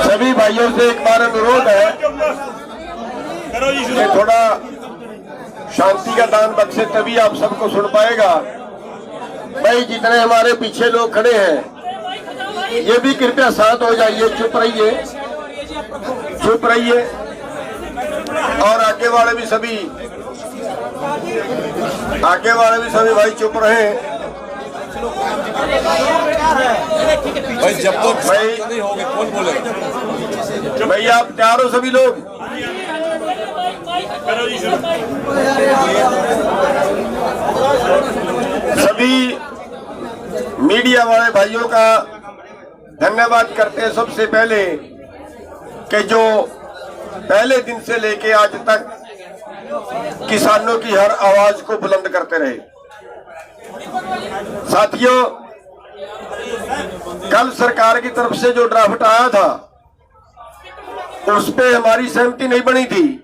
सभी भाइयों से एक बार अनुरोध है कि थोड़ा शांति का दान बख्शे, तभी आप सबको सुन पाएगा। भाई जितने हमारे पीछे लोग खड़े हैं ये भी कृपया शांत हो जाइए, चुप रहिए, चुप रहिए। और आगे वाले भी सभी भाई चुप रहे। भाई जब तक नहीं होंगे कौन बोलेगा? भाई आप तैयार हो सभी लोग? सभी मीडिया वाले भाइयों का धन्यवाद करते हैं सबसे पहले कि जो पहले दिन से लेके आज तक किसानों की हर आवाज को बुलंद करते रहे। साथियों, कल सरकार की तरफ से जो ड्राफ्ट आया था उस पे हमारी सहमति नहीं बनी थी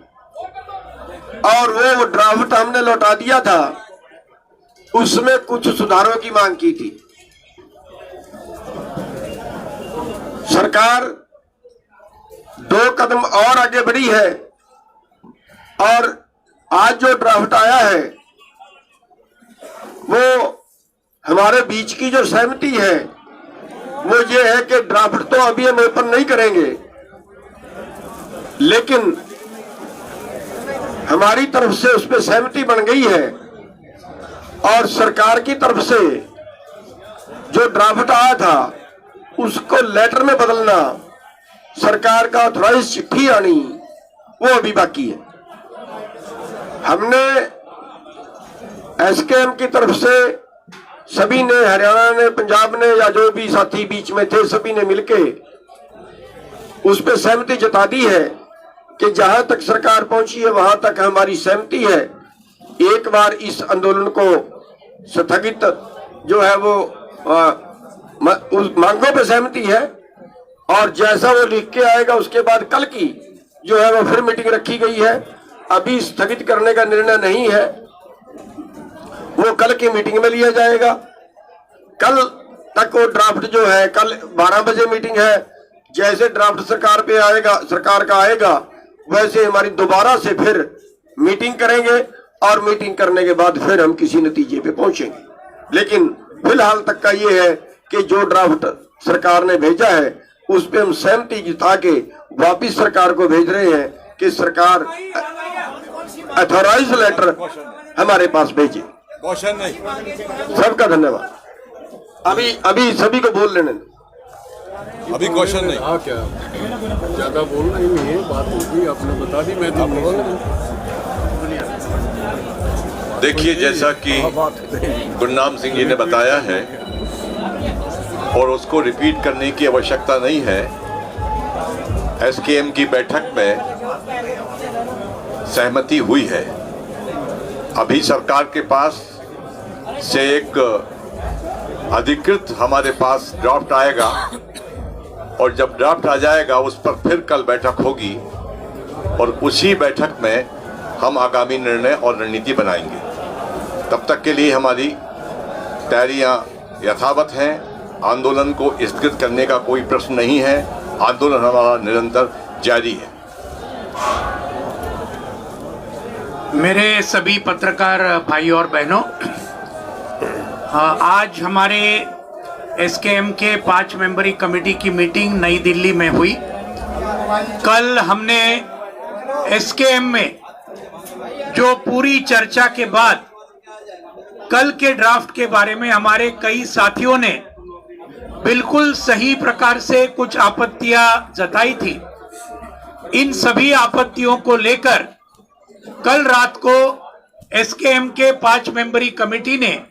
और वो ड्राफ्ट हमने लौटा दिया था। उसमें कुछ सुधारों की मांग की थी। सरकार 2 कदम और आगे बढ़ी है और आज जो ड्राफ्ट आया है वो हमारे बीच की जो सहमति है वो ये है कि ड्राफ्ट तो अभी हम ओपन नहीं करेंगे, लेकिन हमारी तरफ से उस पर सहमति बन गई है और सरकार की तरफ से जो ड्राफ्ट आया था उसको लेटर में बदलना, सरकार का ऑथराइज चिट्ठी आनी, वो अभी बाकी है। हमने एसकेएम की तरफ से सभी ने, हरियाणा ने, पंजाब ने, या जो भी साथी बीच में थे, सभी ने मिलके उस पर सहमति जता दी है कि जहां तक सरकार पहुंची है वहां तक हमारी सहमति है। एक बार इस आंदोलन को स्थगित जो है वो उस मांगों पे सहमति है और जैसा वो लिख के आएगा उसके बाद कल की जो है वो फिर मीटिंग रखी गई है। अभी स्थगित करने का निर्णय नहीं है, वो कल की मीटिंग में लिया जाएगा। कल तक वो ड्राफ्ट जो है, कल 12 बजे मीटिंग है। जैसे ड्राफ्ट सरकार पे आएगा, सरकार का आएगा, वैसे हमारी दोबारा से फिर मीटिंग करेंगे और मीटिंग करने के बाद फिर हम किसी नतीजे पे पहुंचेंगे। लेकिन फिलहाल तक का ये है कि जो ड्राफ्ट सरकार ने भेजा है उस पे हम सहमति जता के वापिस सरकार को भेज रहे हैं कि सरकार अथॉराइज लेटर हमारे पास भेजे। क्वेश्चन नहीं। सबका धन्यवाद। अभी सभी को बोल लेने दो। अभी क्वेश्चन नहीं। हाँ, क्या ज्यादा बोलना ही नहीं है, बात होगी आपने बता दी, मैं तो देखिए, जैसा कि गुरनाम सिंह जी ने बताया है और उसको रिपीट करने की आवश्यकता नहीं है। एसकेएम की बैठक में सहमति हुई है। अभी सरकार के पास से एक अधिकृत हमारे पास ड्राफ्ट आएगा और जब ड्राफ्ट आ जाएगा उस पर फिर कल बैठक होगी और उसी बैठक में हम आगामी निर्णय और रणनीति बनाएंगे। तब तक के लिए हमारी तैयारियां यथावत हैं। आंदोलन को स्थगित करने का कोई प्रश्न नहीं है। आंदोलन हमारा निरंतर जारी है। मेरे सभी पत्रकार भाई और बहनों, आज हमारे एसकेएम के 5 मेंबरी कमेटी की मीटिंग नई दिल्ली में हुई। कल हमने एसकेएम में जो पूरी चर्चा के बाद कल के ड्राफ्ट के बारे में हमारे कई साथियों ने बिल्कुल सही प्रकार से कुछ आपत्तियां जताई थी। इन सभी आपत्तियों को लेकर कल रात को एसकेएम के 5 मेंबरी कमेटी ने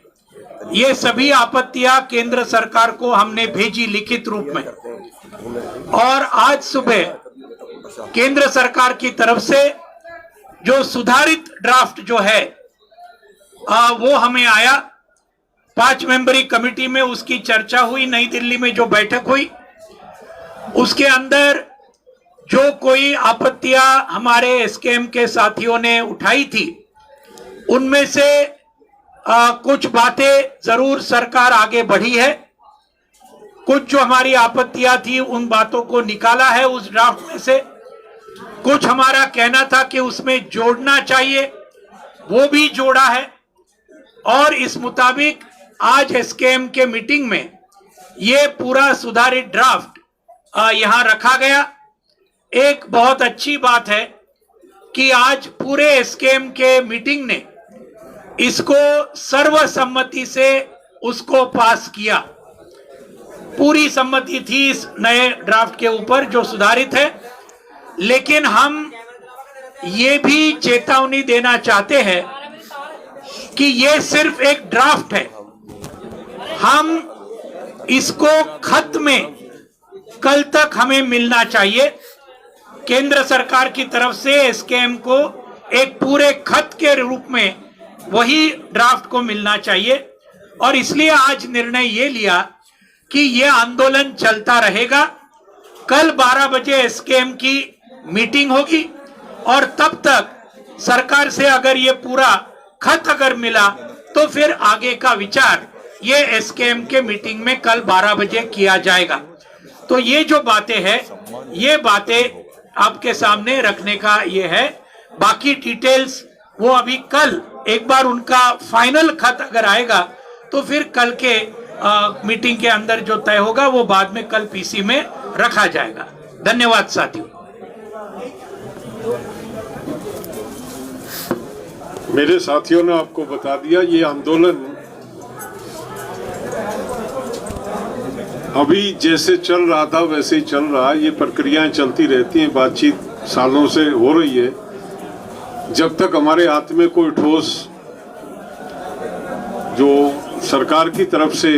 ये सभी आपत्तियां केंद्र सरकार को हमने भेजी लिखित रूप में और आज सुबह केंद्र सरकार की तरफ से जो सुधारित ड्राफ्ट जो है वो हमें आया। 5 मेंबरी कमेटी में उसकी चर्चा हुई। नई दिल्ली में जो बैठक हुई उसके अंदर जो कोई आपत्तियां हमारे एसकेएम के साथियों ने उठाई थी उनमें से कुछ बातें जरूर सरकार आगे बढ़ी है कुछ जो हमारी आपत्तियां थी उन बातों को निकाला है उस ड्राफ्ट में से। कुछ हमारा कहना था कि उसमें जोड़ना चाहिए, वो भी जोड़ा है। और इस मुताबिक आज एसकेएम के मीटिंग में ये पूरा सुधारित ड्राफ्ट यहां रखा गया। एक बहुत अच्छी बात है कि आज पूरे एसकेएम के मीटिंग ने इसको सर्वसम्मति से उसको पास किया। पूरी सम्मति थी इस नए ड्राफ्ट के ऊपर जो सुधारित है। लेकिन हम ये भी चेतावनी देना चाहते हैं कि ये सिर्फ एक ड्राफ्ट है। हम इसको खत में कल तक हमें मिलना चाहिए। केंद्र सरकार की तरफ से एसकेएम को एक पूरे खत के रूप में वही ड्राफ्ट को मिलना चाहिए। और इसलिए आज निर्णय ये लिया कि ये आंदोलन चलता रहेगा। कल 12 बजे एसकेएम की मीटिंग होगी और तब तक सरकार से अगर ये पूरा खत अगर मिला तो फिर आगे का विचार ये एसकेएम के मीटिंग में कल 12 बजे किया जाएगा। तो ये जो बातें हैं, ये बातें आपके सामने रखने का ये है। बाकी डिटेल्स वो अभी कल एक बार उनका फाइनल खत अगर आएगा तो फिर कल के मीटिंग के अंदर जो तय होगा वो बाद में कल पीसी में रखा जाएगा। धन्यवाद साथियों। मेरे साथियों ने आपको बता दिया, ये आंदोलन अभी जैसे चल रहा था वैसे ही चल रहा है। ये प्रक्रियाएं चलती रहती हैं, बातचीत सालों से हो रही है। जब तक हमारे हाथ में कोई ठोस जो सरकार की तरफ से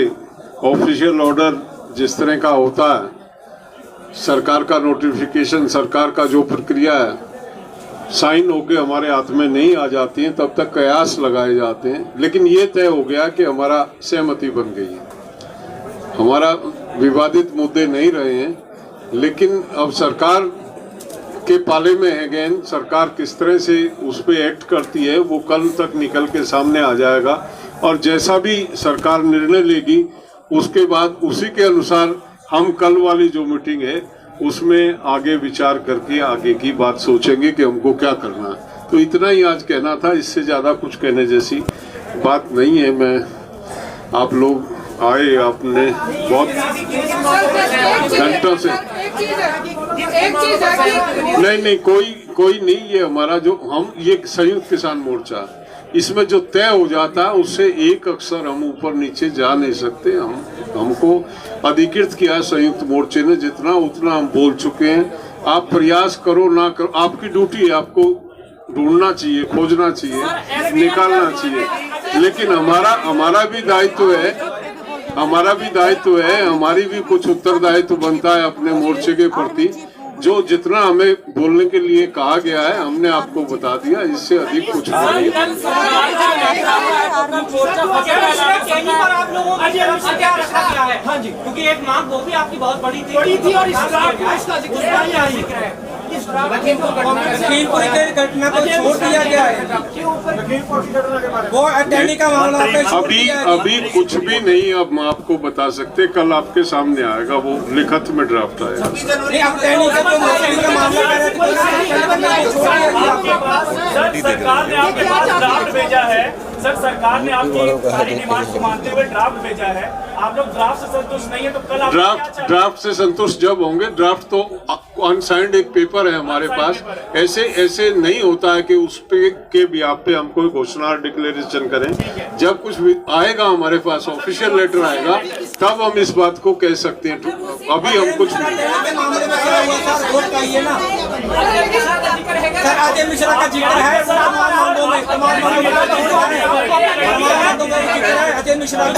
ऑफिशियल ऑर्डर जिस तरह का होता है, सरकार का नोटिफिकेशन, सरकार का जो प्रक्रिया है, साइन होके हमारे हाथ में नहीं आ जाती हैं, तब तक कयास लगाए जाते हैं। लेकिन ये तय हो गया कि हमारा सहमति बन गई है, हमारा विवादित मुद्दे नहीं रहे हैं। लेकिन अब सरकार के पाले में है गेंद, सरकार किस तरह से उस पर एक्ट करती है वो कल तक निकल के सामने आ जाएगा। और जैसा भी सरकार निर्णय लेगी उसके बाद उसी के अनुसार हम कल वाली जो मीटिंग है उसमें आगे विचार करके आगे की बात सोचेंगे कि हमको क्या करना है। तो इतना ही आज कहना था, इससे ज़्यादा कुछ कहने जैसी बात नहीं है। मैं आप लोग आए, आपने बहुत घंटों से नहीं कोई नहीं, ये हमारा जो हम ये संयुक्त किसान मोर्चा, इसमें जो तय हो जाता है उससे एक अक्षर हम ऊपर नीचे जा नहीं सकते। हमको अधिकृत किया है संयुक्त मोर्चे ने, जितना उतना हम बोल चुके हैं। आप प्रयास करो ना करो, आपकी ड्यूटी है, आपको ढूंढना चाहिए, खोजना चाहिए, निकालना चाहिए। लेकिन हमारा भी दायित्व है, हमारी भी कुछ उत्तरदायित्व बनता है अपने मोर्चे के प्रति। जो जितना हमें बोलने के लिए कहा गया है हमने आपको बता दिया, इससे अधिक कुछ नहीं। क्योंकि एक मांग वो भी आपकी बहुत बड़ी थी और लखीमपुर की घटना को छोड़ दिया गया है, वो अटैनी का मामला अभी कुछ भी नहीं अब आपको बता सकते। कल आपके सामने आएगा, वो लिखित में ड्राफ्ट आएगा। सरकार ने आपके पास ड्राफ्ट भेजा है। सर, सरकार ने आपकी सारी डिमांड को मानते हुए ड्राफ्ट भेजा है। आप लोग ड्राफ्ट से संतुष्ट नहीं है तो कल आप ड्राफ्ट से संतुष्ट जब होंगे, ड्राफ्ट तो अनसाइंड एक पेपर है हमारे पास। ऐसे नहीं होता है कि उस पे के ब्याप पे हम कोई घोषणा डिक्लेरेशन करें। जब कुछ आएगा हमारे पास, ऑफिशियल लेटर आएगा, तब हम इस बात को कह सकते हैं। अभी हम कुछ अजय मिश्रा का जिक्र है, अजय मिश्रा का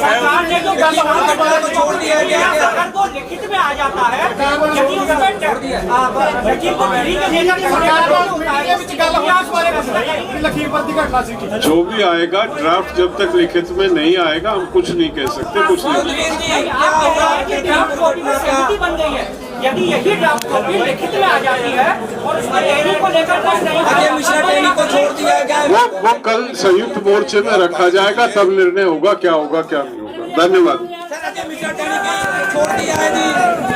सरकार ने जो को छोड़ दिया गया, अगर वो लिखित में आ जाता है जो भी आएगा, ड्राफ्ट जब तक लिखित में नहीं आएगा हम कुछ नहीं कह सकते। कुछ नहीं बन गई है, यदि यही ड्राफ्ट कॉपी लिखित में आ जाती है और उसमें टैनी को लेकर अजय मिश्रा टैनी को छोड़ दिया गया, वो कल संयुक्त मोर्चे में रखा जाएगा, तब निर्णय होगा क्या होगा क्या नहीं होगा। धन्यवाद। अजय मिश्रा टेनी की छोड़ दिया है जी।